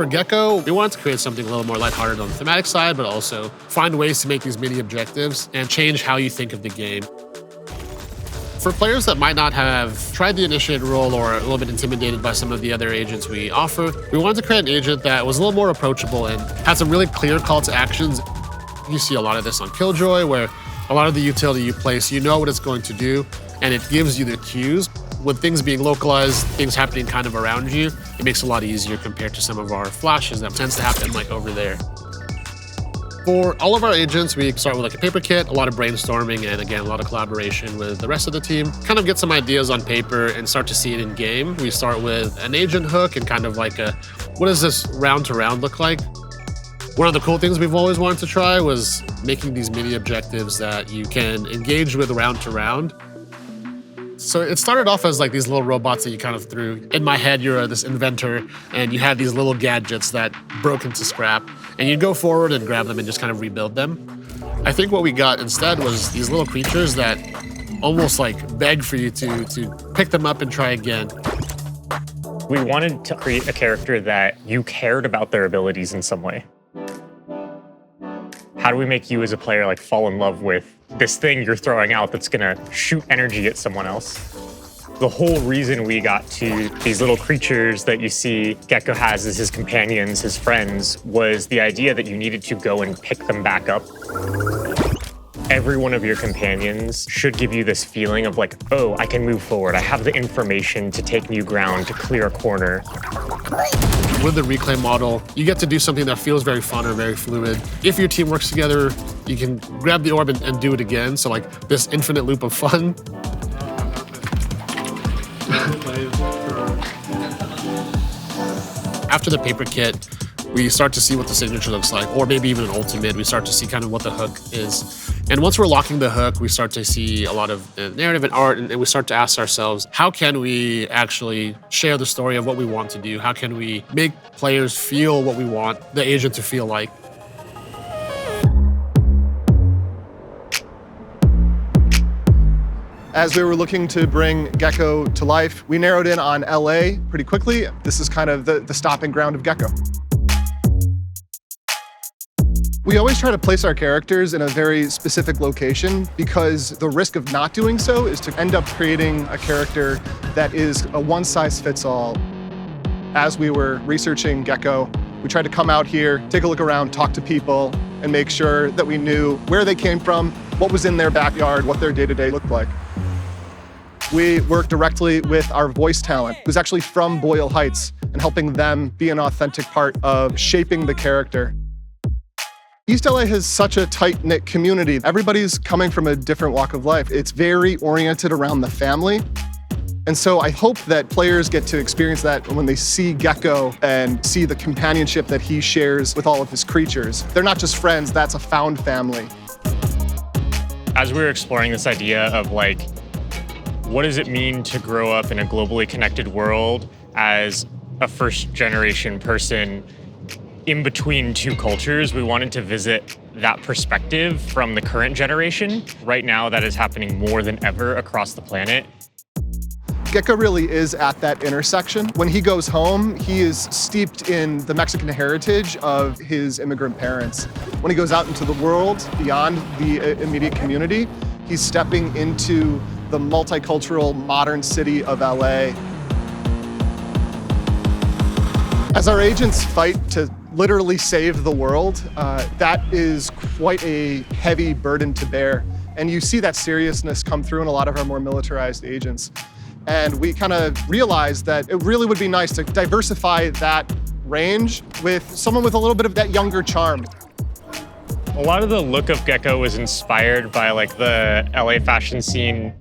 For Gekko, we wanted to create something a little more lighthearted on the thematic side, but also find ways to make these mini objectives and change how you think of the game. For players that might not have tried the initiator role or are a little bit intimidated by some of the other agents we offer, we wanted to create an agent that was a little more approachable and had some really clear call to actions. You see a lot of this on Killjoy, where a lot of the utility you place, you know what it's going to do, and it gives you the cues. With things being localized, things happening kind of around you, it makes it a lot easier compared to some of our flashes that tends to happen like over there. For all of our agents, we start with like a paper kit, a lot of brainstorming, and again, a lot of collaboration with the rest of the team. Kind of get some ideas on paper and start to see it in game. We start with an agent hook and kind of like what does this round to round look like? One of the cool things we've always wanted to try was making these mini objectives that you can engage with round to round. So it started off as like these little robots that you kind of threw. In my head, you're this inventor and you had these little gadgets that broke into scrap, and you'd go forward and grab them and just kind of rebuild them. I think what we got instead was these little creatures that almost like beg for you to pick them up and try again. We wanted to create a character that you cared about their abilities in some way. How do we make you as a player like fall in love with this thing you're throwing out that's gonna shoot energy at someone else? The whole reason we got to these little creatures that you see Gekko has as his companions, his friends, was the idea that you needed to go and pick them back up. Every one of your companions should give you this feeling of like, oh, I can move forward. I have the information to take new ground, to clear a corner. With the reclaim model, you get to do something that feels very fun or very fluid. If your team works together, you can grab the orb and do it again. So like this infinite loop of fun. After the paper kit, we start to see what the signature looks like, or maybe even an ultimate. We start to see kind of what the hook is. And once we're locking the hook, we start to see a lot of narrative and art, and we start to ask ourselves, how can we actually share the story of what we want to do? How can we make players feel what we want the agent to feel like? As we were looking to bring Gekko to life, we narrowed in on LA pretty quickly. This is kind of the stopping ground of Gekko. We always try to place our characters in a very specific location because the risk of not doing so is to end up creating a character that is a one-size-fits-all. As we were researching Gekko, we tried to come out here, take a look around, talk to people, and make sure that we knew where they came from, what was in their backyard, what their day-to-day looked like. We work directly with our voice talent, who's actually from Boyle Heights, and helping them be an authentic part of shaping the character. East LA has such a tight-knit community. Everybody's coming from a different walk of life. It's very oriented around the family. And so I hope that players get to experience that when they see Gekko and see the companionship that he shares with all of his creatures. They're not just friends, that's a found family. As we were exploring this idea of like, what does it mean to grow up in a globally connected world as a first-generation person in between two cultures, we wanted to visit that perspective from the current generation. Right now, that is happening more than ever across the planet. Gekko really is at that intersection. When he goes home, he is steeped in the Mexican heritage of his immigrant parents. When he goes out into the world, beyond the immediate community, he's stepping into the multicultural modern city of LA. As our agents fight to literally save the world, that is quite a heavy burden to bear. And you see that seriousness come through in a lot of our more militarized agents. And we kind of realized that it really would be nice to diversify that range with someone with a little bit of that younger charm. A lot of the look of Gekko was inspired by like the LA fashion scene.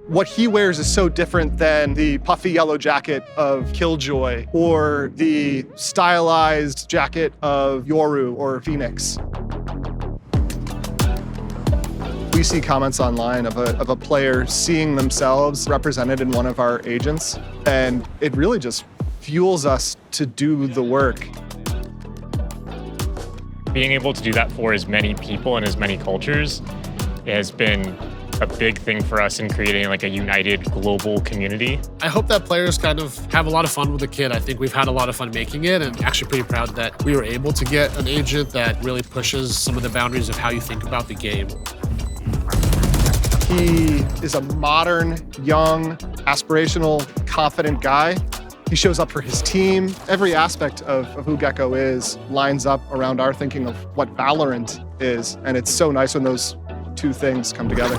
What he wears is so different than the puffy yellow jacket of Killjoy or the stylized jacket of Yoru or Phoenix. We see comments online of a player seeing themselves represented in one of our agents, and it really just fuels us to do the work. Being able to do that for as many people and as many cultures has been a big thing for us in creating like a united global community. I hope that players kind of have a lot of fun with the kit. I think we've had a lot of fun making it, and actually pretty proud that we were able to get an agent that really pushes some of the boundaries of how you think about the game. He is a modern, young, aspirational, confident guy. He shows up for his team. Every aspect of who Gekko is lines up around our thinking of what VALORANT is, and it's so nice when those two things come together.